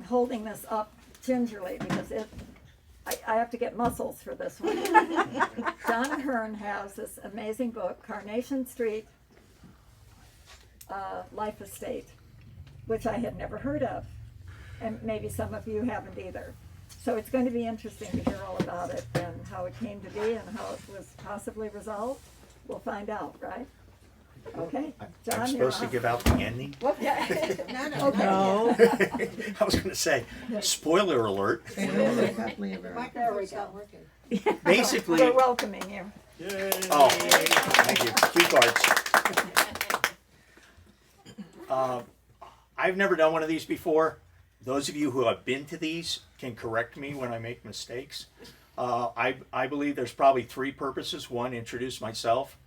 holding this up gingerly because I have to get muscles for this one. John Ahern has this amazing book, Carnation Street Life Estate, which I had never heard of, and maybe some of you haven't either. So it's going to be interesting to hear all about it and how it came to be and how it was possibly resolved. We'll find out, right? Okay, John, I'm supposed to give out the ending? Okay. No. I was going to say, spoiler alert. There we go. Basically, We're welcoming you. oh, thank you. Key cards. I've never done one of these before. Those of you who have been to these can correct me when I make mistakes. I believe there's probably three purposes. One, introduce myself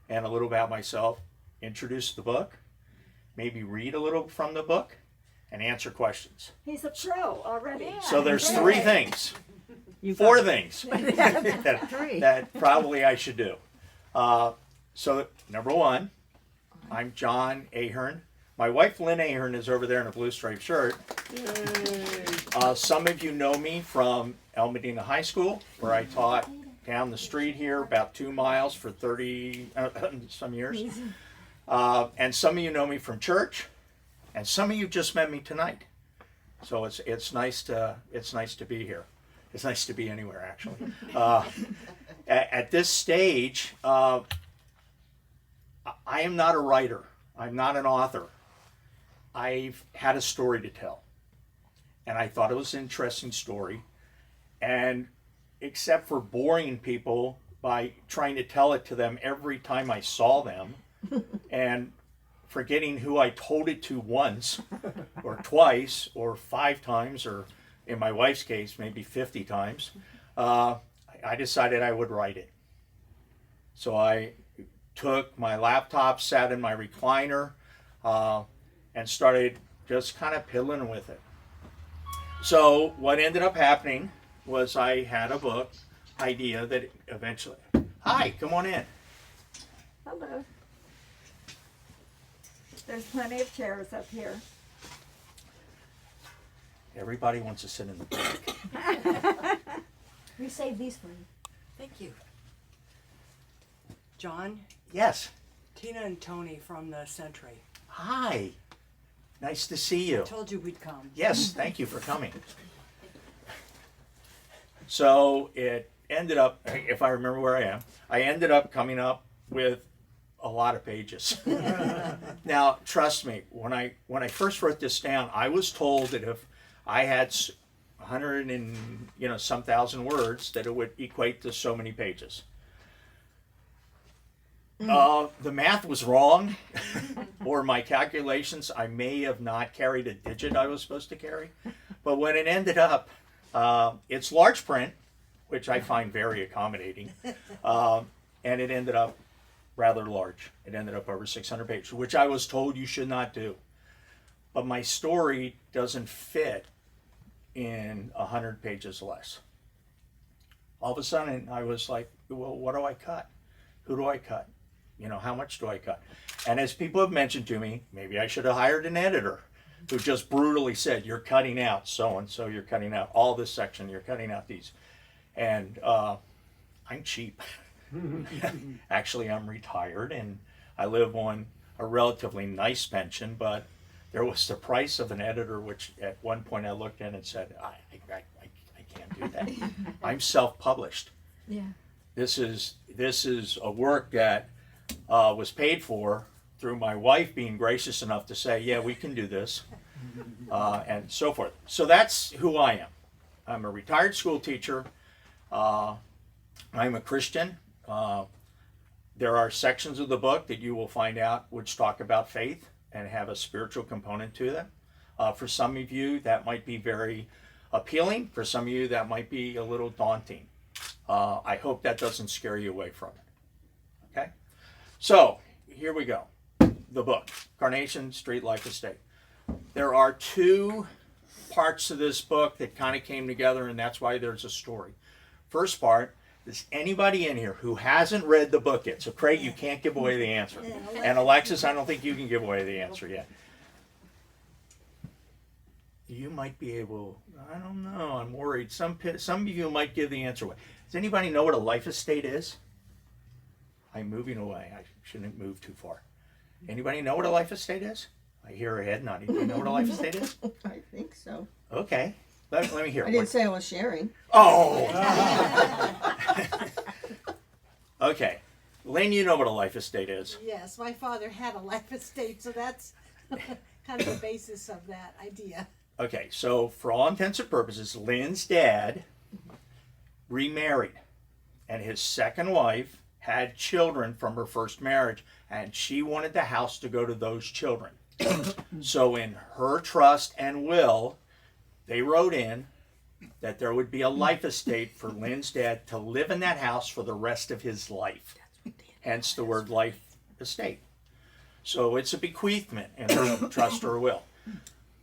and a little about myself. Introduce the book. Maybe read a little from the book and answer questions. He's a pro already. Yeah. So there's three things. Four things that probably I should do. So number one, I'm John Ahern. My wife Lynn Ahern is over there in a blue striped shirt. Some of you know me from El Medina High School, where I taught down the street here, about 2 miles for 30 some years. And some of you know me from church, and some of you just met me tonight. So it's nice to be here. It's nice to be anywhere, actually. At this stage, I am not a writer. I'm not an author. I've had a story to tell, and I thought it was an interesting story. And except for boring people by trying to tell it to them every time I saw them, and forgetting who I told it to once, or twice, or 5 times, or in my wife's case, maybe 50 times, I decided I would write it. So I took my laptop, sat in my recliner, and started just kind of piddling with it. So what ended up happening was I had a book idea that eventually, hi, come on in. Hello. There's plenty of chairs up here. Everybody wants to sit in the back. We saved these for you. Thank you. John, Yes, Tina, and Tony from the Sentry. hi, nice to see you. Told you we'd come. Yes, thank you for coming. So it ended up, if I remember where I ended up coming up with a lot of pages. Now, trust me, when I first wrote this down, I was told that if I had 100 and some thousand words, that it would equate to so many pages. The math was wrong, or my calculations, I may have not carried a digit I was supposed to carry. But when it ended up, it's large print, which I find very accommodating, and it ended up rather large. It ended up over 600 pages, which I was told you should not do. But my story doesn't fit in 100 pages less. All of a sudden, I was like, well, what do I cut? Who do I cut? How much do I cut? And as people have mentioned to me, maybe I should have hired an editor who just brutally said, you're cutting out so-and-so, you're cutting out all this section, you're cutting out these. And I'm cheap. Actually, I'm retired and I live on a relatively nice pension, but there was the price of an editor, which at one point I looked at and said, I can't do that. I'm self-published. Yeah. This is a work that was paid for through my wife being gracious enough to say, yeah, we can do this, and so forth. So that's who I am. I'm a retired school teacher. I'm a Christian. There are sections of the book that you will find out which talk about faith and have a spiritual component to them. For some of you, that might be very appealing. For some of you, that might be a little daunting. I hope that doesn't scare you away from it. Okay? So, here we go. The book, Carnation Street Life Estate. There are 2 parts of this book that kind of came together, and that's why there's a story. First part is anybody in here who hasn't read the book yet. So, Craig, you can't give away the answer. And Alexis, I don't think you can give away the answer yet. you might be able, I don't know, I'm worried. Some of you might give the answer away. Does anybody know what a life estate is? I'm moving away. I shouldn't move too far. Anybody know what a life estate is? I hear a head nodding. Do you know what a life estate is? I think so. Okay. Let me hear. I didn't say I was sharing. Oh! Okay. Lynn, you know what a life estate is. Yes, my father had a life estate, so that's kind of the basis of that idea. Okay, so for all intents and purposes, Lynn's dad remarried, and his second wife had children from her first marriage, and she wanted the house to go to those children. So in her trust and will, they wrote in that there would be a life estate for Lynn's dad to live in that house for the rest of his life. Hence the word life estate. So it's a bequeathment in her trust or will.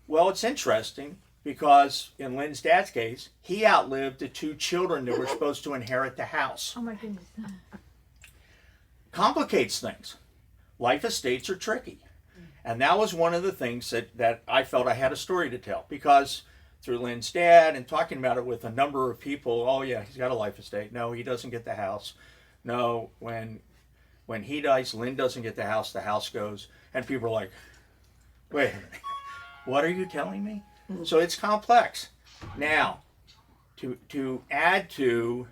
Well, it's interesting because in Lynn's dad's case, he outlived the two children that were supposed to inherit the house. Oh my goodness. Complicates things. Life estates are tricky. And that was one of the things that I felt I had a story to tell, because through Lynn's dad and talking about it with a number of people, oh yeah, he's got a life estate. No, he doesn't get the house. No, when he dies, Lynn doesn't get the house goes. And people are like, wait a minute, what are you telling me? So it's complex. Now, to add to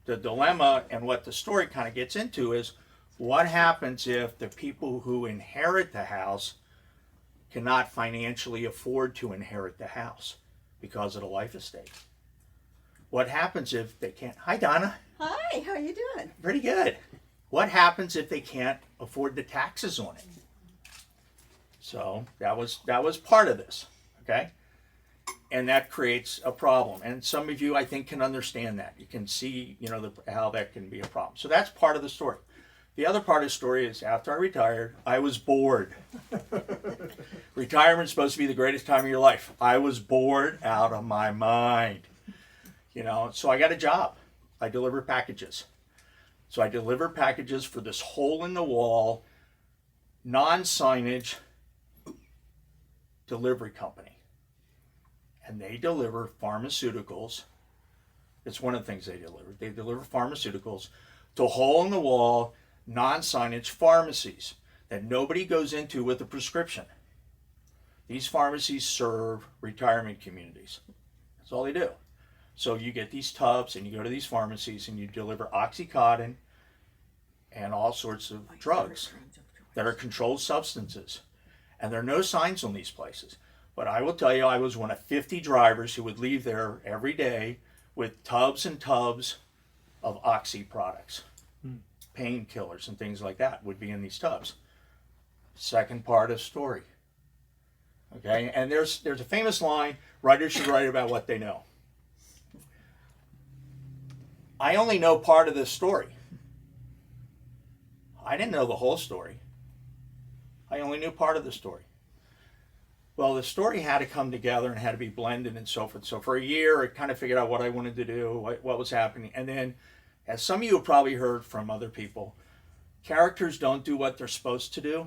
the dilemma and what the story kind of gets into is, what happens if the people who inherit the house cannot financially afford to inherit the house because of the life estate? What happens if they can't? Hi, Donna. Hi, how you doing? Pretty good. What happens if they can't afford the taxes on it? So that was part of this, okay? And that creates a problem. And some of you, I think, can understand that. You can see, how that can be a problem. So that's part of the story. The other part of the story is after I retired, I was bored. Retirement's supposed to be the greatest time of your life. I was bored out of my mind. So I got a job. I deliver packages. So I deliver packages for this hole-in-the-wall, non-signage delivery company. And they deliver pharmaceuticals. It's one of the things they deliver. They deliver pharmaceuticals to hole-in-the-wall, non-signage pharmacies that nobody goes into with a prescription. These pharmacies serve retirement communities. That's all they do. So you get these tubs and you go to these pharmacies and you deliver Oxycontin and all sorts of drugs that are controlled substances. And there are no signs on these places. But I will tell you, I was one of 50 drivers who would leave there every day with tubs and tubs of Oxy products. Painkillers and things like that would be in these tubs. Second part of the story. Okay, and there's a famous line, writers should write about what they know. I only know part of this story. I didn't know the whole story. I only knew part of the story. Well, the story had to come together and had to be blended and so forth. So for a year, I kind of figured out what I wanted to do, what was happening. And then, as some of you have probably heard from other people, characters don't do what they're supposed to do.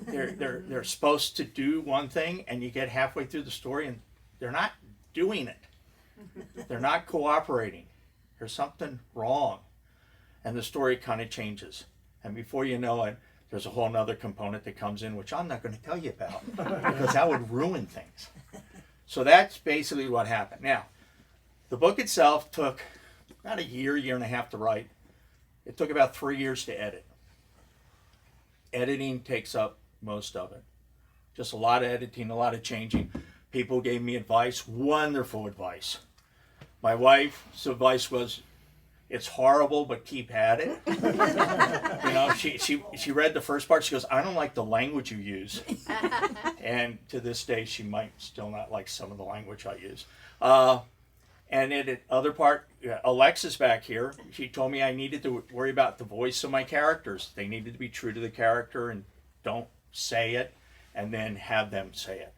They're supposed to do one thing, and you get halfway through the story and they're not doing it. They're not cooperating. There's something wrong. And the story kind of changes. And before you know it, there's a whole nother component that comes in, which I'm not going to tell you about because that would ruin things. So that's basically what happened. Now, the book itself took about a year and a half to write. It took about 3 years to edit. Editing takes up most of it. Just a lot of editing, a lot of changing. People gave me advice, wonderful advice. My wife's advice was, it's horrible, but keep at it. She read the first part. She goes, I don't like the language you use. And to this day, she might still not like some of the language I use. And in the other part, Alexa's back here. She told me I needed to worry about the voice of my characters. They needed to be true to the character and don't say it and then have them say it.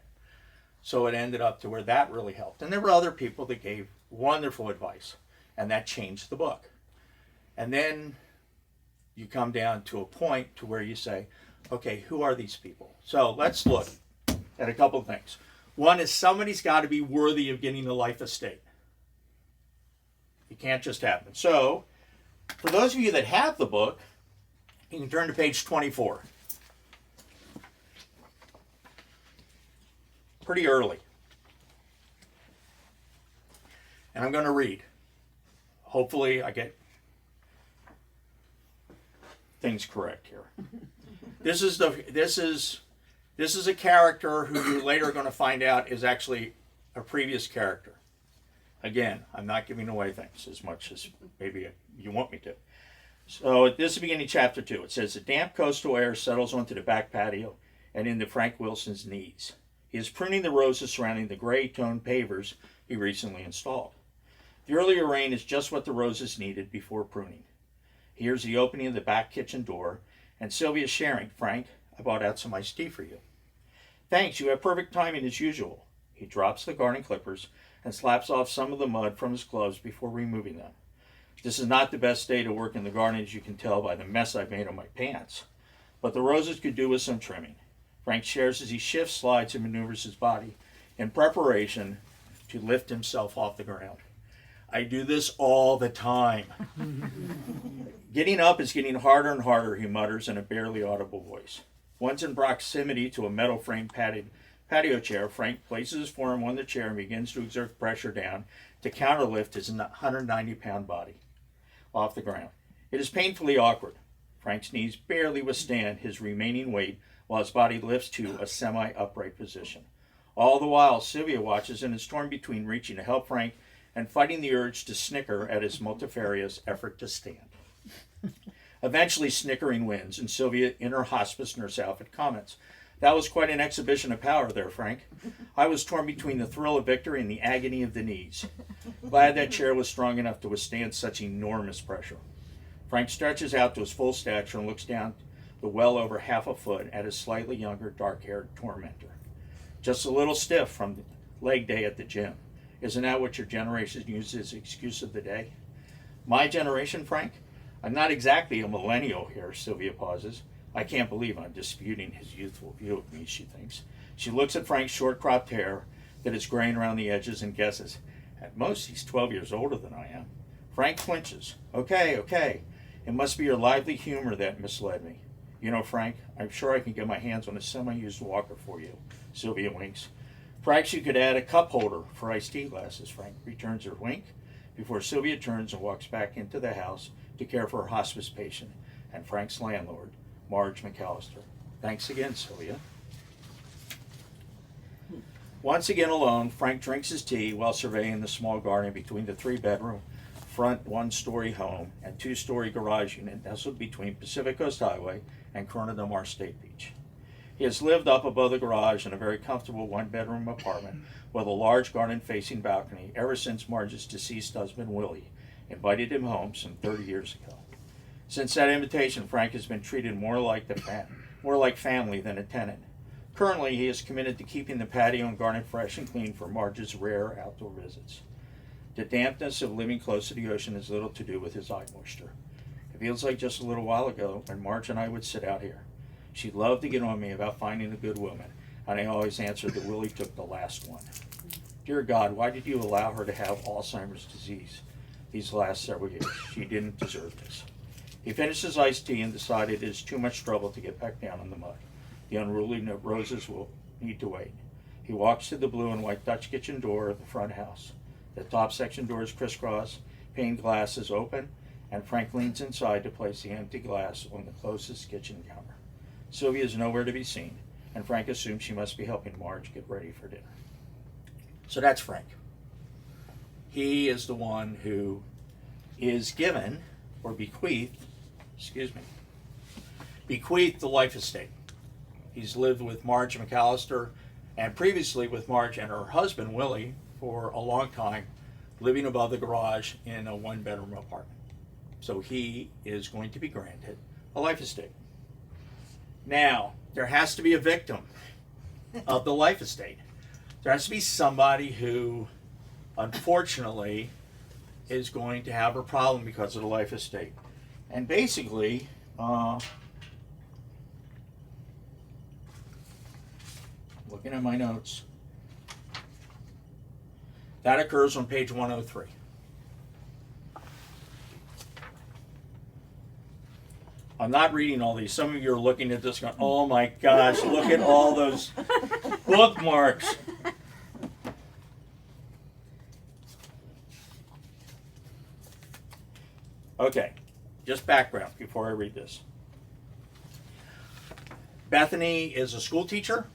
So it ended up to where that really helped. And there were other people that gave wonderful advice. And that changed the book. And then you come down to a point to where you say, okay, who are these people? So let's look at a couple of things. One is somebody's got to be worthy of getting the life estate. It can't just happen. So, for those of you that have the book, you can turn to page 24. Pretty early. And I'm going to read. Hopefully I get things correct here. This is a character who you're later going to find out is actually a previous character. Again, I'm not giving away things as much as maybe you want me to. So this is beginning chapter 2. It says, the damp coastal air settles onto the back patio and into Frank Wilson's knees. He is pruning the roses surrounding the gray toned pavers he recently installed. The earlier rain is just what the roses needed before pruning. He hears the opening of the back kitchen door, and Sylvia's sharing, Frank, I brought out some iced tea for you. Thanks, you have perfect timing as usual. He drops the garden clippers and slaps off some of the mud from his gloves before removing them. This is not the best day to work in the garden, as you can tell by the mess I've made on my pants. But the roses could do with some trimming. Frank shares as he shifts, slides, and maneuvers his body in preparation to lift himself off the ground. I do this all the time. Getting up is getting harder and harder, he mutters in a barely audible voice. Once in proximity to a metal framed patio chair, Frank places his forearm on the chair and begins to exert pressure down to counterlift his 190-pound body off the ground. It is painfully awkward. Frank's knees barely withstand his remaining weight while his body lifts to a semi-upright position. All the while, Sylvia watches and is torn between reaching to help Frank and fighting the urge to snicker at his multifarious effort to stand. Eventually, snickering wins, and Sylvia, in her hospice nurse outfit, comments, "That was quite an exhibition of power there, Frank. I was torn between the thrill of victory and the agony of the knees. Glad that chair was strong enough to withstand such enormous pressure." Frank stretches out to his full stature and looks down the well over half a foot at his slightly younger, dark-haired tormentor. Just a little stiff from the leg day at the gym. Isn't that what your generation uses as excuse of the day? My generation, Frank? I'm not exactly a millennial here, Sylvia pauses. I can't believe I'm disputing his youthful view of me, she thinks. She looks at Frank's short-cropped hair that is graying around the edges and guesses, at most he's 12 years older than I am. Frank flinches. Okay. It must be your lively humor that misled me. You know, Frank, I'm sure I can get my hands on a semi-used walker for you. Sylvia winks. Perhaps you could add a cup holder for iced tea glasses. Frank returns her wink before Sylvia turns and walks back into the house to care for her hospice patient and Frank's landlord, Marge McAllister. Thanks again, Sylvia. Once again alone, Frank drinks his tea while surveying the small garden between the 3-bedroom, front 1-story home and 2-story garage unit nestled between Pacific Coast Highway and Corona del Mar State Beach. He has lived up above the garage in a very comfortable 1-bedroom apartment with a large garden-facing balcony ever since Marge's deceased husband, Willie, invited him home some 30 years ago. Since that invitation, Frank has been treated more like family than a tenant. Currently, he is committed to keeping the patio and garden fresh and clean for Marge's rare outdoor visits. The dampness of living close to the ocean has little to do with his eye moisture. It feels like just a little while ago when Marge and I would sit out here. She loved to get on me about finding a good woman, and I always answered that Willie took the last one. Dear God, why did you allow her to have Alzheimer's disease these last several years? She didn't deserve this. He finished his iced tea and decided it is too much trouble to get back down in the mud. The unruly roses will need to wait. He walks to the blue and white Dutch kitchen door of the front house. The top section door is crisscross, pane glass is open, and Frank leans inside to place the empty glass on the closest kitchen counter. Sylvia is nowhere to be seen, and Frank assumes she must be helping Marge get ready for dinner. So that's Frank. He is the one who is given, or bequeathed the life estate. He's lived with Marge McAllister, and previously with Marge and her husband, Willie, for a long time, living above the garage in a 1-bedroom apartment. So he is going to be granted a life estate. Now, there has to be a victim of the life estate. There has to be somebody who, unfortunately, is going to have a problem because of the life estate. And basically, looking at my notes, That occurs on page 103. I'm not reading all these. Some of you are looking at this going, oh my gosh, look at all those bookmarks. Okay, just background before I read this. Bethany is a school teacher.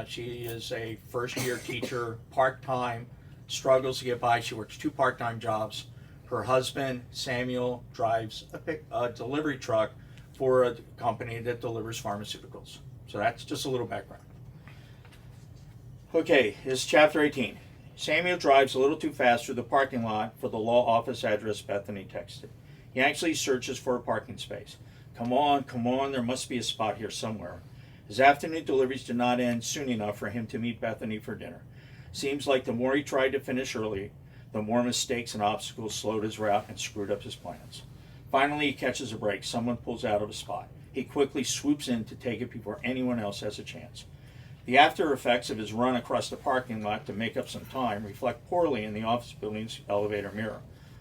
She is a first-year teacher, part-time, struggles to get by. She works 2 part-time jobs. Her husband, Samuel, drives a delivery truck for a company that delivers pharmaceuticals. So that's just a little background. Okay, this is chapter 18. Samuel drives a little too fast through the parking lot for the law office address Bethany texted. He actually searches for a parking space. Come on, there must be a spot here somewhere. His afternoon deliveries did not end soon enough for him to meet Bethany for dinner. Seems like the more he tried to finish early, the more mistakes and obstacles slowed his route and screwed up his plans. Finally, he catches a break. Someone pulls out of a spot. He quickly swoops in to take it before anyone else has a chance. The after effects of his run across the parking lot to make up some time reflect poorly in the office building's elevator mirror.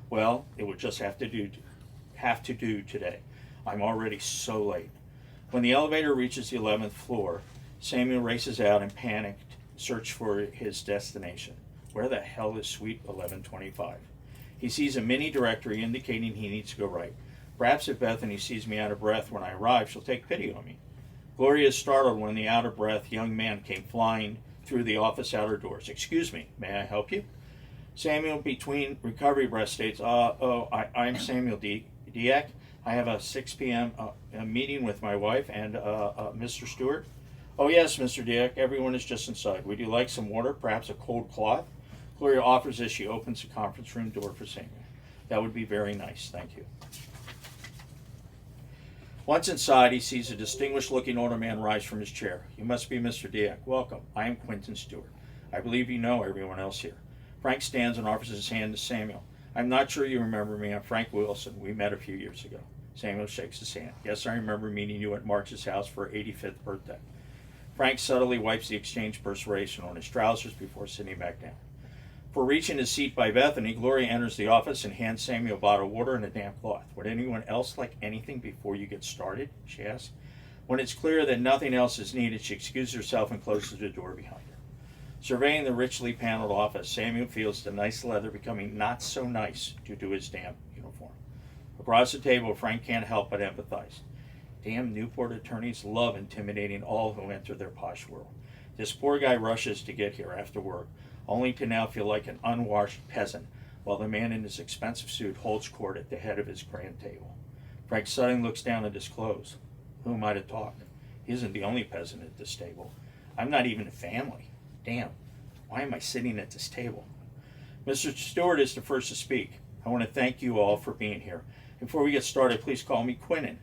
Well, it would just have to do today. I'm already so late. When the elevator reaches the 11th floor, Samuel races out in panicked search for his destination. Where the hell is suite 1125? He sees a mini directory indicating he needs to go right. Perhaps if Bethany sees me out of breath when I arrive, she'll take pity on me. Gloria is startled when the out-of-breath young man came flying through the office outer doors. Excuse me, may I help you? Samuel, between recovery breath, states, I'm Samuel Dieck. I have a 6 p.m. A meeting with my wife and Mr. Stewart. Oh yes, Mr. Dieck, everyone is just inside. Would you like some water, perhaps a cold cloth? Gloria offers as she opens the conference room door for Samuel. That would be very nice, thank you. Once inside, he sees a distinguished-looking older man rise from his chair. You must be Mr. Dieck. Welcome. I am Quentin Stewart. I believe you know everyone else here. Frank stands and offers his hand to Samuel. I'm not sure you remember me. I'm Frank Wilson. We met a few years ago. Samuel shakes his hand. Yes, I remember meeting you at March's house for her 85th birthday. Frank subtly wipes the exchange perspiration on his trousers before sitting back down. For reaching his seat by Bethany, Gloria enters the office and hands Samuel a bottle of water and a damp cloth. Would anyone else like anything before you get started? She asks. When it's clear that nothing else is needed, she excuses herself and closes the door behind her. Surveying the richly paneled office, Samuel feels the nice leather becoming not so nice due to his damp uniform. Across the table, Frank can't help but empathize. Damn Newport attorneys love intimidating all who enter their posh world. This poor guy rushes to get here after work, only to now feel like an unwashed peasant, while the man in his expensive suit holds court at the head of his grand table. Frank suddenly looks down at his clothes. Who am I to talk? He isn't the only peasant at this table. I'm not even a family. Damn, why am I sitting at this table? Mr. Stewart is the first to speak. I want to thank you all for being here. Before we get started, please call me Quentin.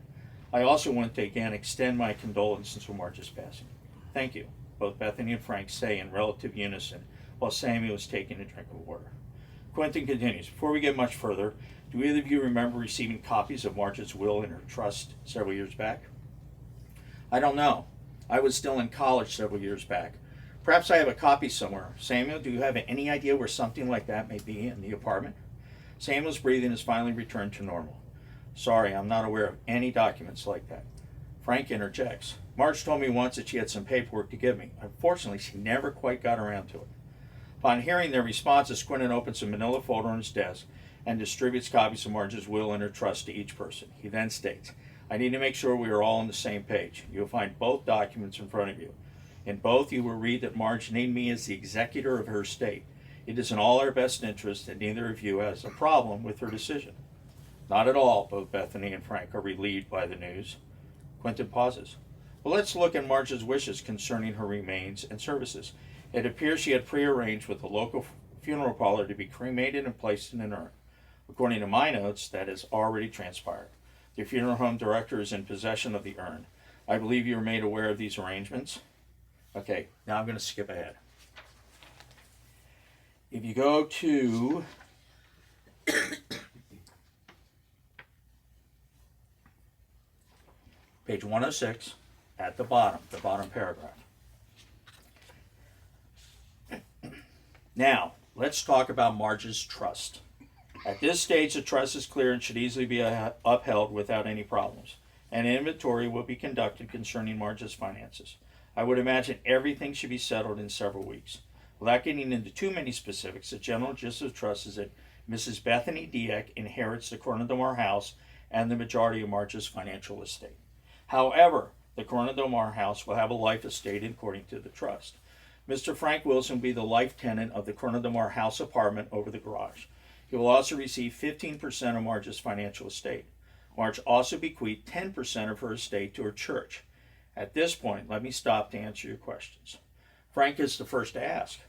I also want to again extend my condolences for March's passing. Thank you, both Bethany and Frank say in relative unison, while Samuel is taking a drink of water. Quentin continues, before we get much further, do either of you remember receiving copies of March's will and her trust several years back? I don't know. I was still in college several years back. Perhaps I have a copy somewhere. Samuel, do you have any idea where something like that may be in the apartment? Samuel's breathing has finally returned to normal. Sorry, I'm not aware of any documents like that. Frank interjects. March told me once that she had some paperwork to give me. Unfortunately, she never quite got around to it. Upon hearing their responses, Quentin opens a manila folder on his desk and distributes copies of Marge's will and her trust to each person. He then states, I need to make sure we are all on the same page. You'll find both documents in front of you. In both, you will read that Marge named me as the executor of her estate. It is in all our best interest that neither of you has a problem with her decision. Not at all, both Bethany and Frank are relieved by the news. Quentin pauses. Well, let's look at Marge's wishes concerning her remains and services. It appears she had prearranged with the local funeral parlor to be cremated and placed in an urn. According to my notes, that has already transpired. The funeral home director is in possession of the urn. I believe you were made aware of these arrangements. Okay, now I'm going to skip ahead. If you go to page 106, at the bottom paragraph. Now, let's talk about Marge's trust. At this stage, the trust is clear and should easily be upheld without any problems. An inventory will be conducted concerning Marge's finances. I would imagine everything should be settled in several weeks. Without getting into too many specifics, the general gist of the trust is that Mrs. Bethany Dieck inherits the Corona del Mar house and the majority of Marge's financial estate. However, the Corona del Mar house will have a life estate according to the trust. Mr. Frank Wilson will be the life tenant of the Corona del Mar house apartment over the garage. He will also receive 15% of Marge's financial estate. Marge also bequeathed 10% of her estate to her church. At this point, let me stop to answer your questions. Frank is the first to ask,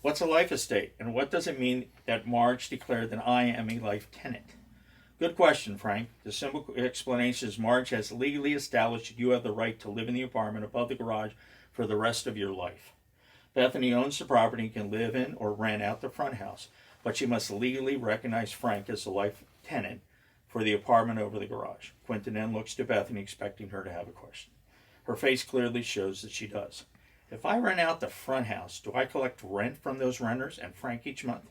what's a life estate, and what does it mean that Marge declared that I am a life tenant? Good question, Frank. The simple explanation is Marge has legally established that you have the right to live in the apartment above the garage for the rest of your life. Bethany owns the property and can live in or rent out the front house, but she must legally recognize Frank as the life tenant for the apartment over the garage. Quentin then looks to Bethany, expecting her to have a question. Her face clearly shows that she does. If I rent out the front house, do I collect rent from those renters and Frank each month?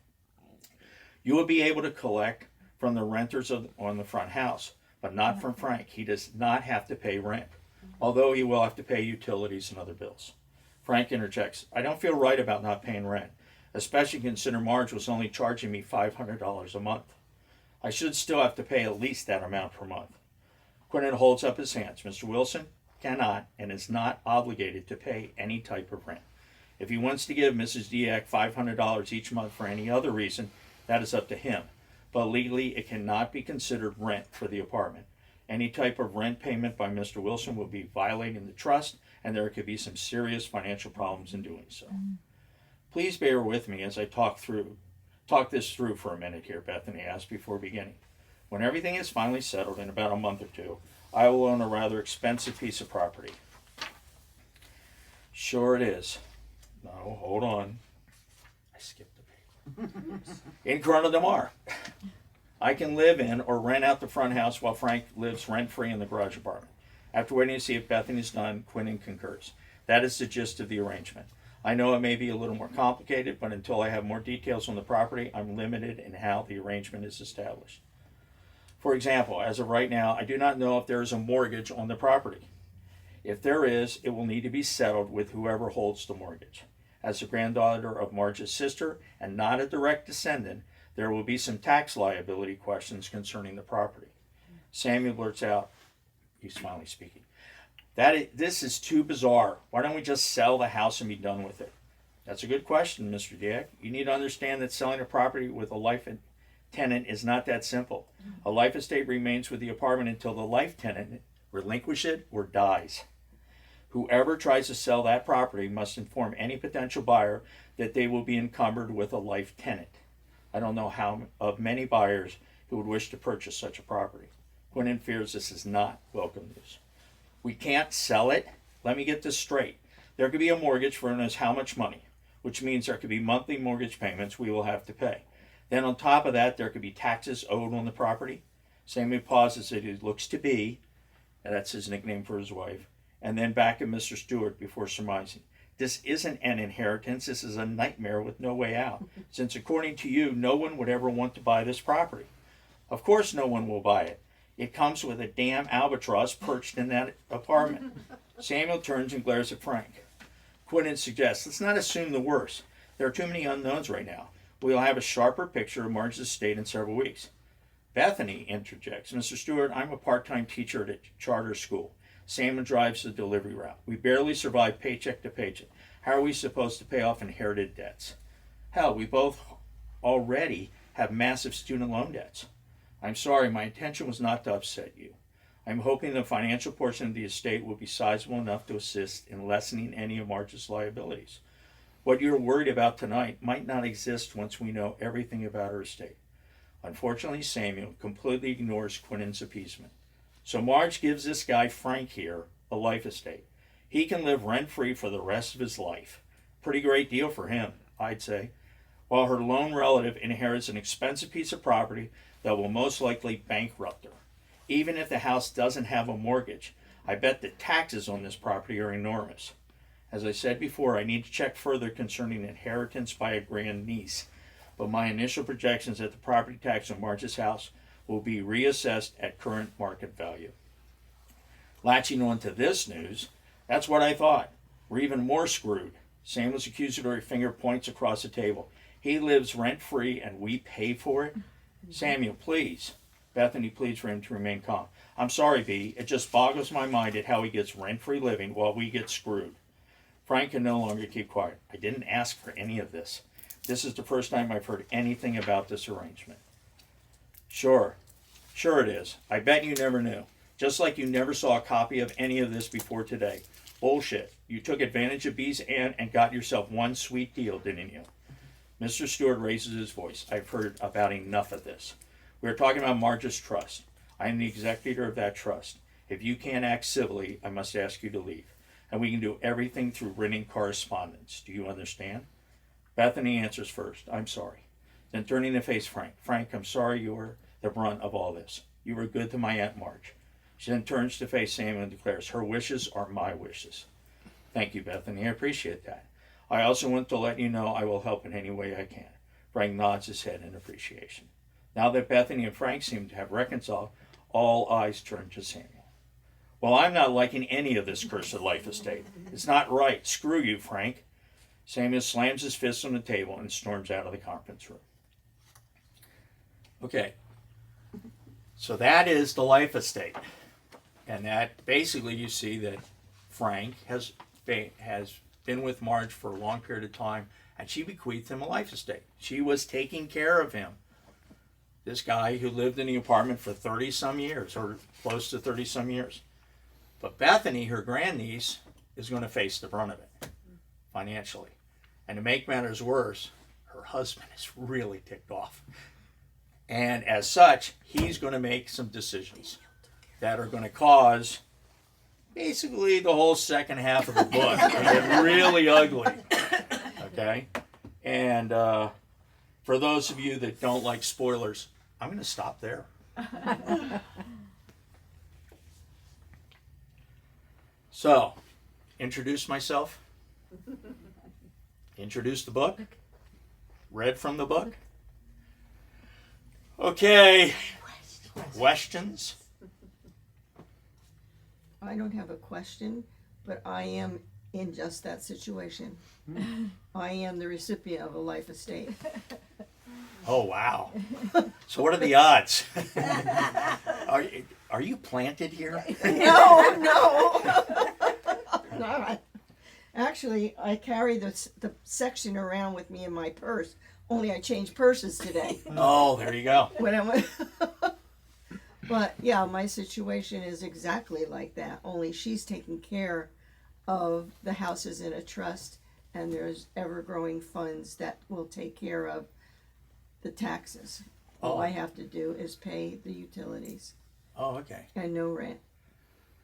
You will be able to collect from the renters on the front house, but not from Frank. He does not have to pay rent, although he will have to pay utilities and other bills. Frank interjects, I don't feel right about not paying rent, especially consider Marge was only charging me $500 a month. I should still have to pay at least that amount per month. Quentin holds up his hands. Mr. Wilson cannot and is not obligated to pay any type of rent. If he wants to give Mrs. Dieck $500 each month for any other reason, that is up to him. But legally, it cannot be considered rent for the apartment. Any type of rent payment by Mr. Wilson will be violating the trust, and there could be some serious financial problems in doing so. Please bear with me as I talk this through for a minute here, Bethany asked before beginning. When everything is finally settled in about a month or two, I will own a rather expensive piece of property. Sure it is. No, hold on. I skipped the page. In Corona del Mar. I can live in or rent out the front house while Frank lives rent-free in the garage apartment. After waiting to see if Bethany's done, Quentin concurs. That is the gist of the arrangement. I know it may be a little more complicated, but until I have more details on the property, I'm limited in how the arrangement is established. For example, as of right now, I do not know if there is a mortgage on the property. If there is, it will need to be settled with whoever holds the mortgage. As the granddaughter of Marge's sister and not a direct descendant, there will be some tax liability questions concerning the property. Samuel blurts out, he's finally speaking, this is too bizarre. Why don't we just sell the house and be done with it? That's a good question, Mr. Dieck. You need to understand that selling a property with a life tenant is not that simple. A life estate remains with the apartment until the life tenant relinquishes it or dies. Whoever tries to sell that property must inform any potential buyer that they will be encumbered with a life tenant. I don't know how of many buyers who would wish to purchase such a property. Quentin fears this is not welcome news. We can't sell it? Let me get this straight. There could be a mortgage for who knows how much money, which means there could be monthly mortgage payments we will have to pay. Then on top of that, there could be taxes owed on the property. Samuel pauses as it looks to be, and that's his nickname for his wife, and then back at Mr. Stewart before surmising. This isn't an inheritance, this is a nightmare with no way out, since according to you, no one would ever want to buy this property. Of course no one will buy it. It comes with a damn albatross perched in that apartment. Samuel turns and glares at Frank. Quentin suggests, let's not assume the worst. There are too many unknowns right now. We'll have a sharper picture of Marge's estate in several weeks. Bethany interjects, Mr. Stewart, I'm a part-time teacher at a charter school. Samuel drives the delivery route. We barely survive paycheck to paycheck. How are we supposed to pay off inherited debts? Hell, we both already have massive student loan debts. I'm sorry, my intention was not to upset you. I'm hoping the financial portion of the estate will be sizable enough to assist in lessening any of Marge's liabilities. What you're worried about tonight might not exist once we know everything about her estate. Unfortunately, Samuel completely ignores Quentin's appeasement. So Marge gives this guy Frank here a life estate. He can live rent-free for the rest of his life. Pretty great deal for him, I'd say. While her lone relative inherits an expensive piece of property that will most likely bankrupt her. Even if the house doesn't have a mortgage, I bet the taxes on this property are enormous. As I said before, I need to check further concerning inheritance by a grandniece. but my initial projections that the property tax on Marge's house will be reassessed at current market value. Latching on to this news, that's what I thought. We're even more screwed. Samuel's accusatory finger points across the table. He lives rent-free and we pay for it? Samuel, please. Bethany pleads for him to remain calm. I'm sorry, B. It just boggles my mind at how he gets rent-free living while we get screwed. Frank can no longer keep quiet. I didn't ask for any of this. This is the first time I've heard anything about this arrangement. Sure it is. I bet you never knew. Just like you never saw a copy of any of this before today. Bullshit. You took advantage of B's aunt and got yourself one sweet deal, didn't you? Mr. Stewart raises his voice. I've heard about enough of this. We're talking about Marge's trust. I am the executor of that trust. If you can't act civilly, I must ask you to leave. And we can do everything through written correspondence. Do you understand? Bethany answers first. I'm sorry. Then turning to face Frank. Frank, I'm sorry you were the brunt of all this. You were good to my Aunt Marge. She then turns to face Samuel and declares, her wishes are my wishes. Thank you, Bethany. I appreciate that. I also want to let you know I will help in any way I can. Frank nods his head in appreciation. Now that Bethany and Frank seem to have reconciled, all eyes turn to Samuel. Well, I'm not liking any of this cursed life estate. It's not right. Screw you, Frank. Samuel slams his fist on the table and storms out of the conference room. Okay. So that is the life estate. And that basically you see that Frank has been with Marge for a long period of time, and she bequeathed him a life estate. She was taking care of him. This guy who lived in the apartment for 30-some years, or close to 30-some years. But Bethany, her grandniece, is going to face the brunt of it, financially. And to make matters worse, her husband is really ticked off. And as such, he's going to make some decisions that are going to cause basically the whole second half of the book to get really ugly. Okay? And for those of you that don't like spoilers, I'm going to stop there. So, introduce myself. Introduce the book. Read from the book. Okay. Questions? I don't have a question, but I am in just that situation. I am the recipient of a life estate. Oh, wow. So what are the odds? Are you planted here? No. Not. Actually, I carry the section around with me in my purse. Only I changed purses today. Oh, there you go. When I went. But yeah, my situation is exactly like that. Only she's taking care of the houses in a trust, and there's ever-growing funds that will take care of the taxes. All I have to do is pay the utilities Oh, okay. and no rent.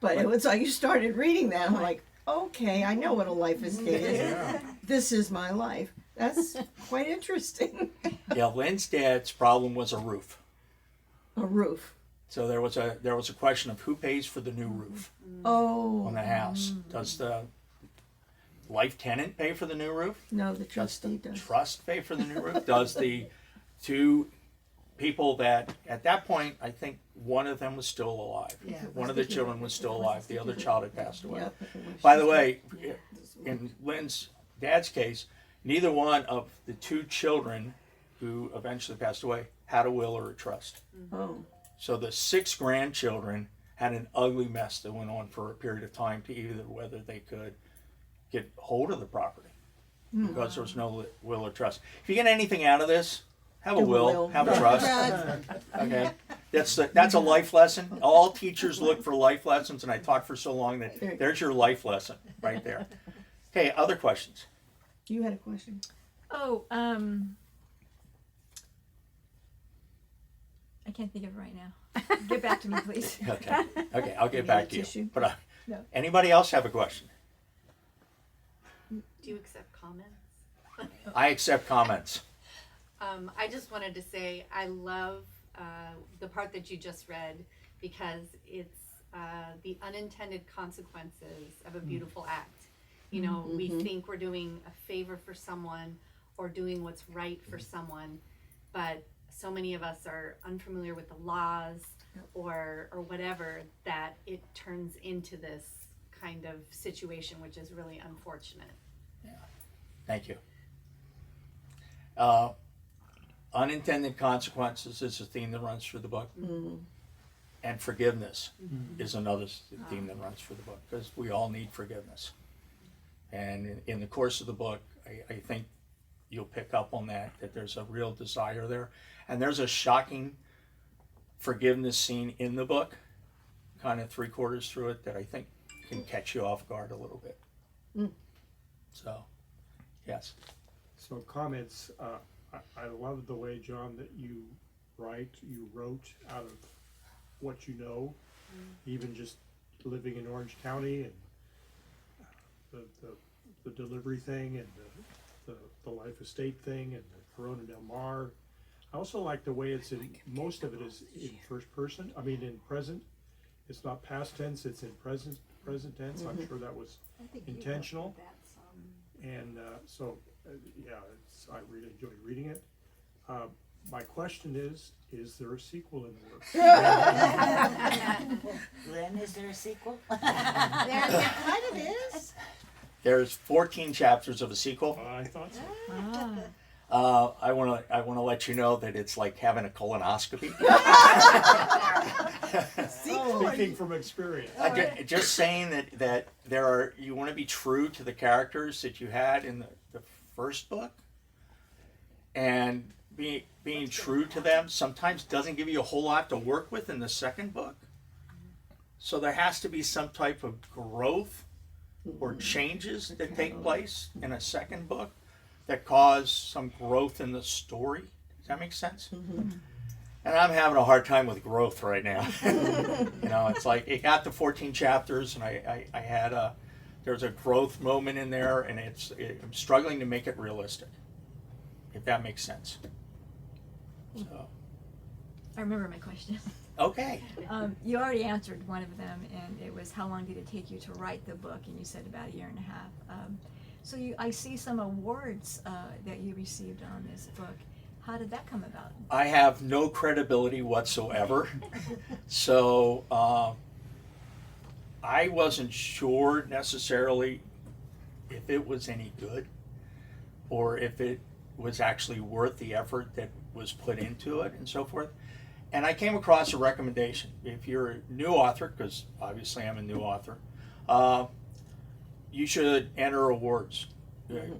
But it was like you started reading that, I'm like, okay, I know what a life estate is. Yeah. This is my life. That's quite interesting. Yeah, Lynn's dad's problem was a roof. A roof. So there was a question of who pays for the new roof Oh. on the house. Does the life tenant pay for the new roof? No, the Does trustee the does. trust pay for the new roof? Does the two people that, at that point, I think one of them was still alive. Yeah. One of the children was still alive. The other child had passed away. Yep. By the way, in Lynn's dad's case, neither one of the two children who eventually passed away had a will or a trust. Oh. So the 6 grandchildren had an ugly mess that went on for a period of time to either whether they could get hold of the property because there was no will or trust. If you get anything out of this, have a Do a will, will. have a trust. Okay, that's a life lesson. All teachers look for life lessons, and I taught for so long that there's your life lesson right there. Okay, other questions? You had a question. Oh, I can't think of it right now. Get back to me, please. Okay, I'll get back to you. tissue? But No. anybody else have a question? Do you accept comments? I accept comments. I just wanted to say I love the part that you just read because it's the unintended consequences of a beautiful act. You know, we think we're doing a favor for someone or doing what's right for someone, but so many of us are unfamiliar with the laws or whatever, that it turns into this kind of situation, which is really unfortunate. Thank you. Unintended consequences is a theme that runs through the book. And forgiveness is another theme that runs through the book, because we all need forgiveness. And in the course of the book, I think you'll pick up on that there's a real desire there. And there's a shocking forgiveness scene in the book, kind of 3/4 through it, that I think can catch you off guard a little bit. So, yes. So comments, I love the way, John, that you wrote out of what you know, even just living in Orange County, and the delivery thing, and the life estate thing, and the Corona Del Mar. I also like the way it's in, most of it is in first person, in present. It's not past tense, it's in present tense. I'm sure that was I think you intentional. looked at that some. And I really enjoyed reading it. My question is there a sequel in the works? Glenn, is there a sequel? There kind of is. There's 14 chapters of a sequel. I thought so. I want to let you know that it's like having a colonoscopy. Speaking from experience. Just saying that you want to be true to the characters that you had in the first book, and being true to them sometimes doesn't give you a whole lot to work with in the second book. So there has to be some type of growth or changes that take place in a second book that cause some growth in the story. Does that make sense? And I'm having a hard time with growth right now. It's like it got to 14 chapters, and I had there's a growth moment in there, and I'm struggling to make it realistic, if that makes sense. So. I remember my question. Okay. You already answered one of them, and it was how long did it take you to write the book? And you said about 1.5 years. So I see some awards that you received on this book. How did that come about? I have no credibility whatsoever. So I wasn't sure necessarily if it was any good or if it was actually worth the effort that was put into it and so forth. And I came across a recommendation. If you're a new author, because obviously I'm a new author, you should enter awards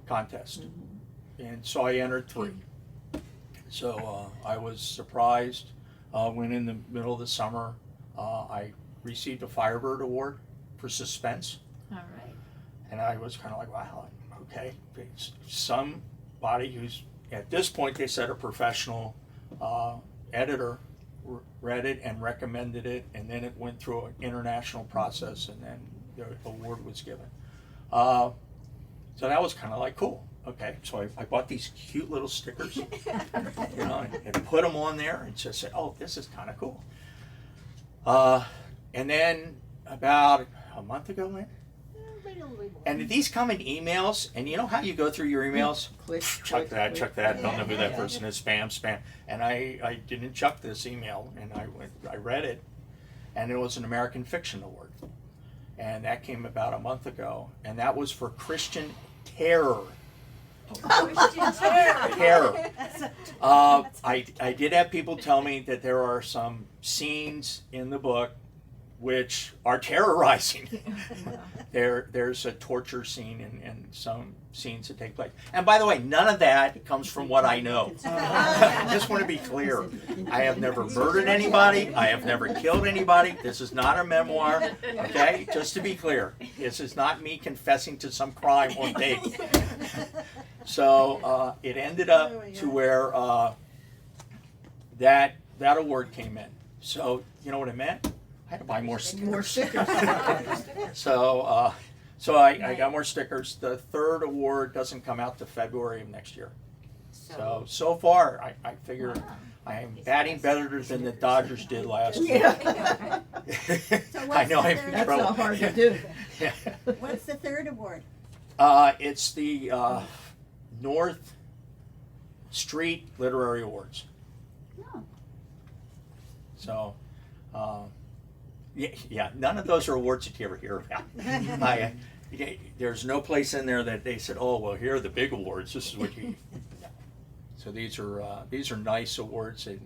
contest. And so I entered 3. So I was surprised when in the middle of the summer I received a Firebird Award for suspense. All right. And I was kind of like, wow, okay. Somebody who's, at this point they said a professional editor read it and recommended it, and then it went through an international process, and then the award was given. So that was kind of like cool. Okay, so I bought these cute little stickers, and put them on there, and just said, oh, this is kind of cool. And then about a month ago, and these come in emails, and you know how you go through your emails? Click, Chuck that, don't know who that person is, spam. And I didn't chuck this email, and I read it, and it was an American Fiction Award. And that came about a month ago, and that was for Christian terror. Terror. I did have people tell me that there are some scenes in the book which are terrorizing. There's a torture scene and some scenes that take place. And by the way, none of that comes from what I know. I just want to be clear. I have never murdered anybody. I have never killed anybody. This is not a memoir. Okay? Just to be clear. This is not me confessing to some crime on tape. So it ended up to where that award came in. So you know what it meant? I had to buy more stickers. So I got more stickers. The third award doesn't come out to February of next year. So far, I figure I am batting better than the Dodgers did last year. I know I'm in That's trouble. not hard to do. Yeah. What's the third award? It's the North street literary awards. Oh. So, yeah, none of those are awards that you ever hear about. There's no place in there that they said, "Oh, well, here are the big awards. This is what you." So these are nice awards and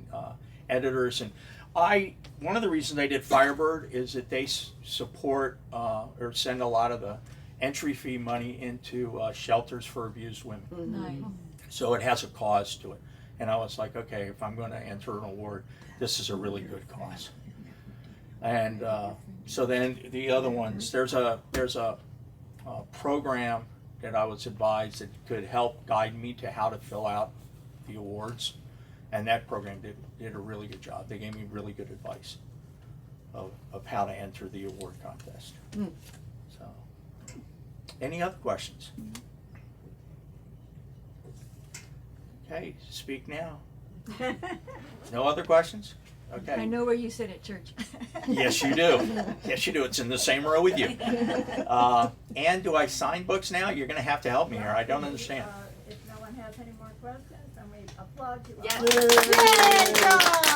editors, and one of the reasons I did Firebird is that they support or send a lot of the entry fee money into shelters for abused women. Nice. So it has a cause to it. And I was like, okay, if I'm going to enter an award, this is a really good cause. And so then the other ones, there's a program that I was advised that could help guide me to how to fill out the awards. And that program did a really good job. They gave me really good advice of how to enter the award contest. So, any other questions? Okay, speak now. No other questions? Okay. I know where you sit at church. Yes, you do. Yes, you do. It's in the same row with you. And do I sign books now? You're going to have to help me here. I don't understand. If no one has any more questions, then we applaud you all. Yes. Yay, John!